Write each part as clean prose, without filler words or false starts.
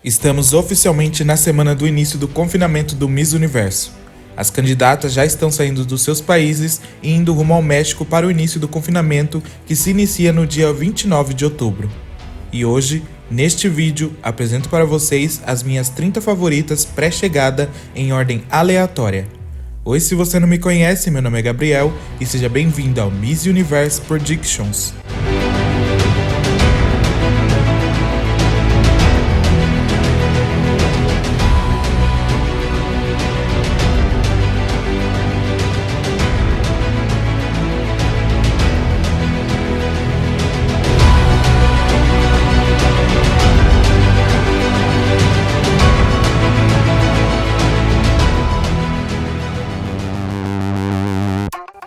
Estamos oficialmente na semana do início do confinamento do Miss Universo. As candidatas já estão saindo dos seus países e indo rumo ao México para o início do confinamento, que se inicia no dia 29 de outubro. E hoje, neste vídeo, apresento para vocês as minhas 30 favoritas pré-chegada em ordem aleatória. Oi, se você não me conhece, meu nome é Gabriel e seja bem-vindo ao Miss Universe Predictions.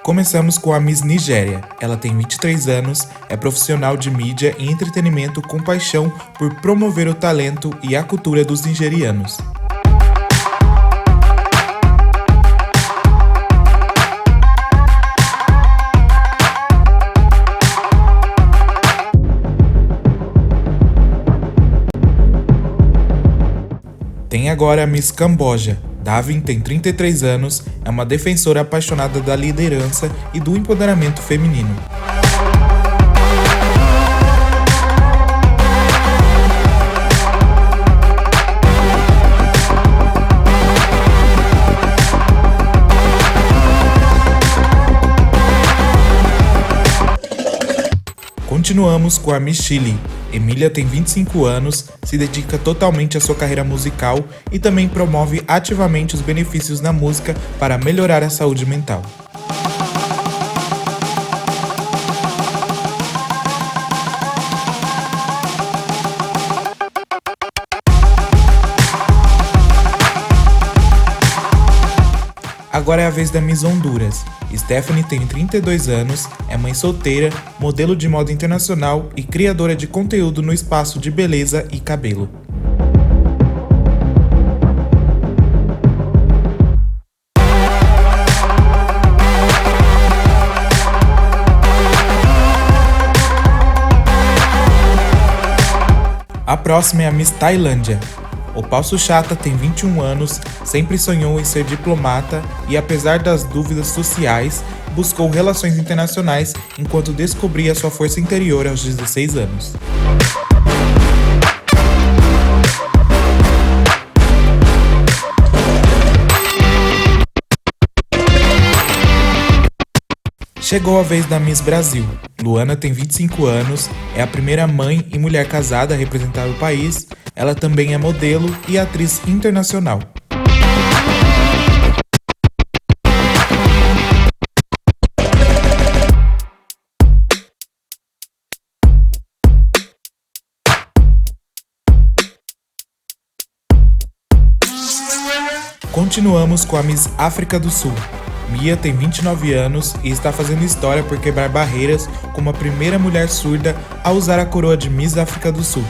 Começamos com a Miss Nigéria. Ela tem 23 anos, é profissional de mídia e entretenimento com paixão por promover o talento e a cultura dos nigerianos. Tem agora a Miss Camboja. Davin tem 33 anos, é uma defensora apaixonada da liderança e do empoderamento feminino. Continuamos com a Miss Chile. Emília tem 25 anos, se dedica totalmente à sua carreira musical e também promove ativamente os benefícios na música para melhorar a saúde mental. Agora é a vez da Miss Honduras. Stephanie tem 32 anos, é mãe solteira, modelo de moda internacional e criadora de conteúdo no espaço de beleza e cabelo. A próxima é a Miss Tailândia. Opal Suchata tem 21 anos, sempre sonhou em ser diplomata e, apesar das dúvidas sociais, buscou relações internacionais enquanto descobria sua força interior aos 16 anos. Chegou a vez da Miss Brasil. Luana tem 25 anos, é a primeira mãe e mulher casada a representar o país. Ela também é modelo e atriz internacional. Continuamos com a Miss África do Sul. Mia tem 29 anos e está fazendo história por quebrar barreiras como a primeira mulher surda a usar a coroa de Miss África do Sul.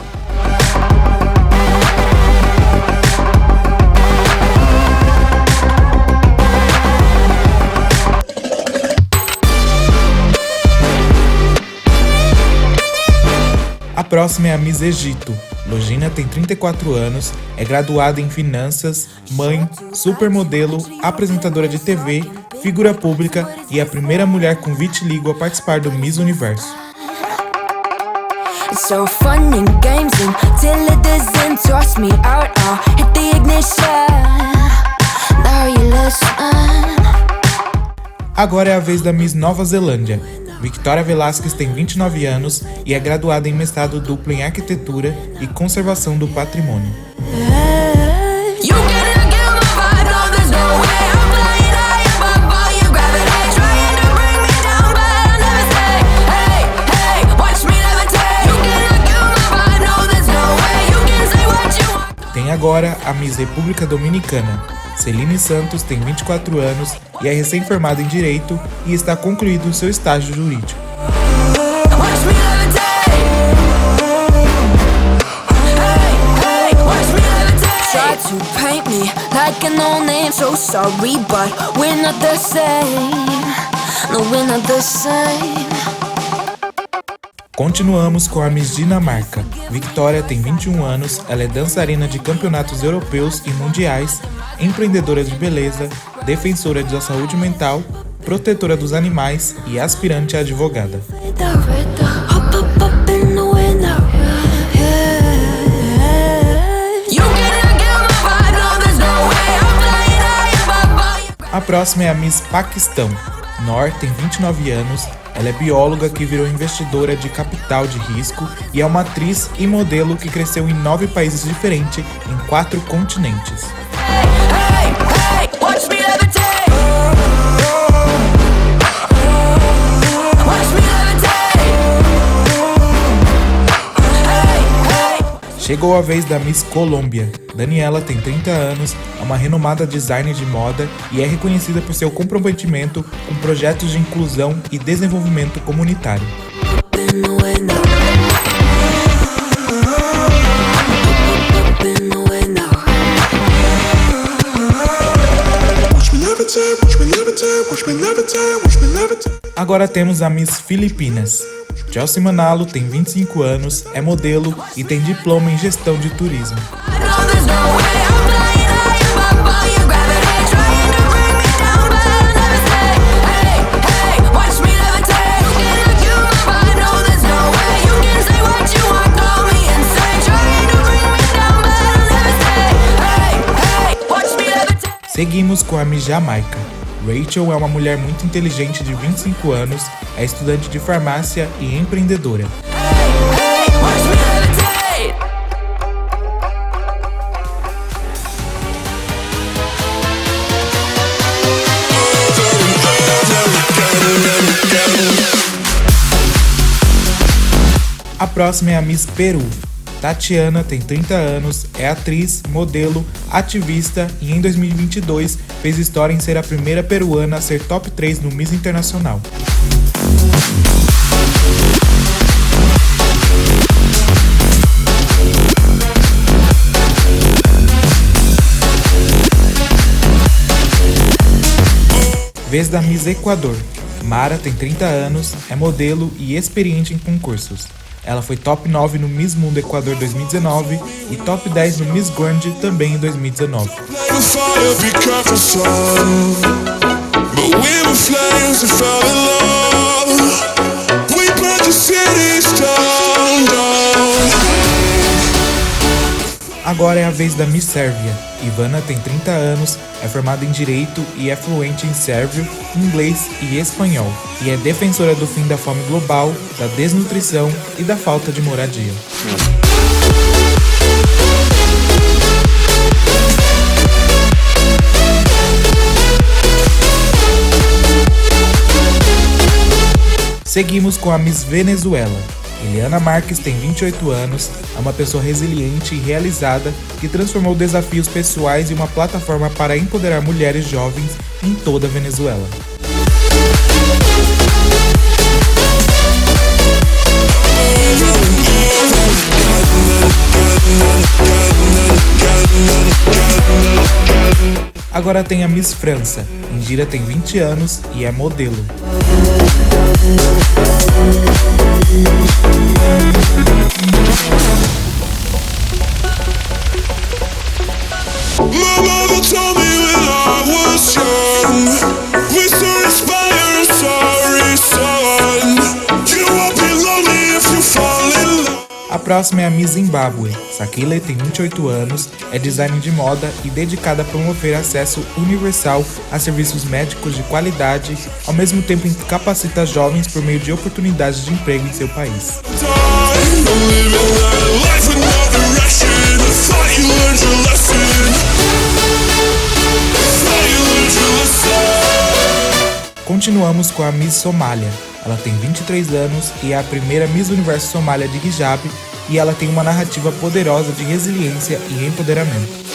A próxima é a Miss Egito. Logina tem 34 anos, é graduada em finanças, mãe, supermodelo, apresentadora de TV, figura pública e a primeira mulher com vitiligo a participar do Miss Universo. Agora é a vez da Miss Nova Zelândia. Victoria Velasquez tem 29 anos e é graduada em mestrado duplo em arquitetura e conservação do patrimônio. Tem agora a Miss República Dominicana. Celine Santos tem 24 anos e é recém-formada em Direito e está concluído o seu estágio jurídico. Continuamos com a Miss Dinamarca. Victoria tem 21 anos, ela é dançarina de campeonatos europeus e mundiais, empreendedora de beleza, defensora da saúde mental, protetora dos animais e aspirante a advogada. A próxima é a Miss Paquistão. Noor tem 29 anos, ela é bióloga que virou investidora de capital de risco e é uma atriz e modelo que cresceu em 9 países diferentes em 4 continentes. Chegou a vez da Miss Colômbia. Daniela tem 30 anos, é uma renomada designer de moda e é reconhecida por seu comprometimento com projetos de inclusão e desenvolvimento comunitário. Agora temos a Miss Filipinas. Josie Manalo tem 25 anos, é modelo e tem diploma em gestão de turismo. Seguimos com a Miss Jamaica. Rachel é uma mulher muito inteligente de 25 anos, é estudante de farmácia e empreendedora. A próxima é a Miss Peru. Tatiana tem 30 anos, é atriz, modelo, ativista e em 2022 fez história em ser a primeira peruana a ser top 3 no Miss Internacional. Vez da Miss Equador. Mara tem 30 anos, é modelo e experiente em concursos. Ela foi top 9 no Miss Mundo Equador 2019 e top 10 no Miss Grand também em 2019. Agora é a vez da Miss Sérvia. Ivana tem 30 anos, é formada em Direito e é fluente em sérvio, inglês e espanhol. E é defensora do fim da fome global, da desnutrição e da falta de moradia. Seguimos com a Miss Venezuela. Eliana Marques tem 28 anos, é uma pessoa resiliente e realizada que transformou desafios pessoais em uma plataforma para empoderar mulheres jovens em toda a Venezuela. Agora tem a Miss França. Indira tem 20 anos e é modelo. A próxima é a Miss Zimbábue. Sakile tem 28 anos, é designer de moda e dedicada a promover acesso universal a serviços médicos de qualidade, ao mesmo tempo que capacita jovens por meio de oportunidades de emprego em seu país. Continuamos com a Miss Somália. Ela tem 23 anos e é a primeira Miss Universo Somália de hijab e ela tem uma narrativa poderosa de resiliência e empoderamento.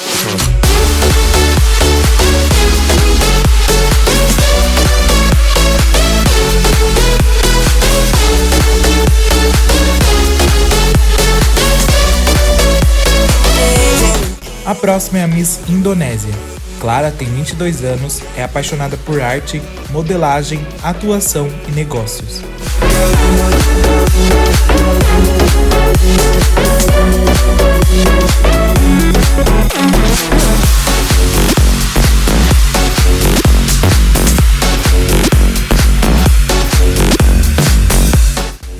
A próxima é a Miss Indonésia. Clara tem 22 anos, é apaixonada por arte, modelagem, atuação e negócios.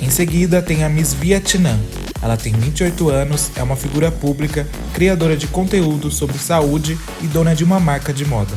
Em seguida tem a Miss Vietnã. Ela tem 28 anos, é uma figura pública, criadora de conteúdo sobre saúde e dona de uma marca de moda.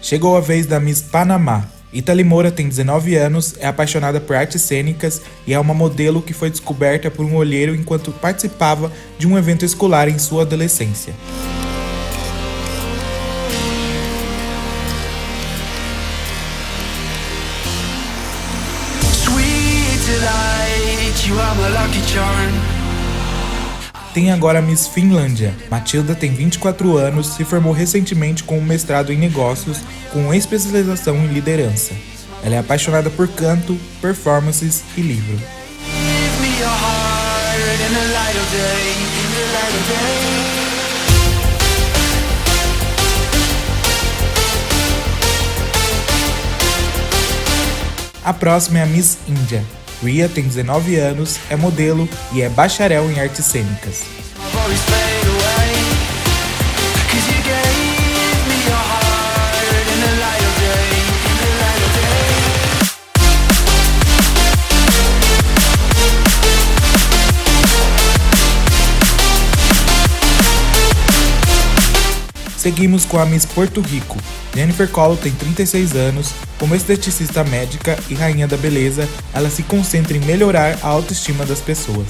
Chegou a vez da Miss Panamá. Itali Moura tem 19 anos, é apaixonada por artes cênicas e é uma modelo que foi descoberta por um olheiro enquanto participava de um evento escolar em sua adolescência. Tem agora a Miss Finlândia. Matilda tem 24 anos, se formou recentemente com um mestrado em negócios com especialização em liderança. Ela é apaixonada por canto, performances e livro. A próxima é a Miss Índia. Ria tem 19 anos, é modelo e é bacharel em artes cênicas. Seguimos com a Miss Porto Rico. Jennifer Colo tem 36 anos, como esteticista médica e rainha da beleza, ela se concentra em melhorar a autoestima das pessoas.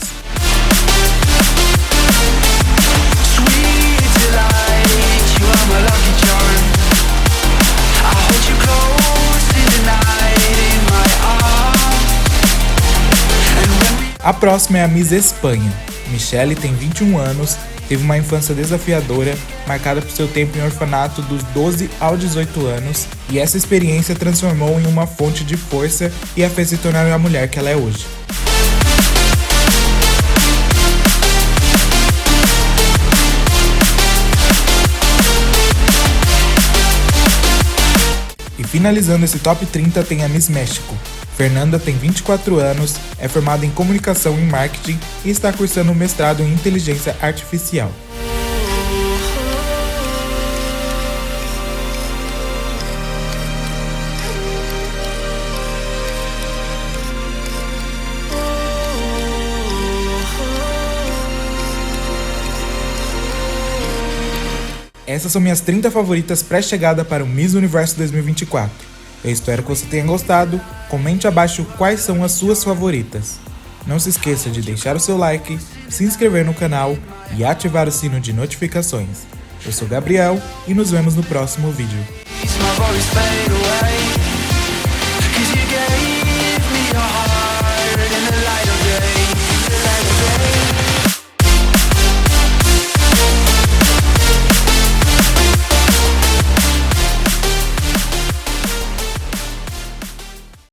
A próxima é a Miss Espanha. Michelle tem 21 anos, teve uma infância desafiadora, marcada por seu tempo em orfanato dos 12 aos 18 anos, e essa experiência transformou em uma fonte de força e a fez se tornar a mulher que ela é hoje. E finalizando esse top 30 tem a Miss México. Fernanda tem 24 anos, é formada em comunicação e marketing e está cursando um mestrado em inteligência artificial. Essas são minhas 30 favoritas pré-chegada para o Miss Universo 2024. Eu espero que você tenha gostado, comente abaixo quais são as suas favoritas. Não se esqueça de deixar o seu like, se inscrever no canal e ativar o sino de notificações. Eu sou Gabriel e nos vemos no próximo vídeo.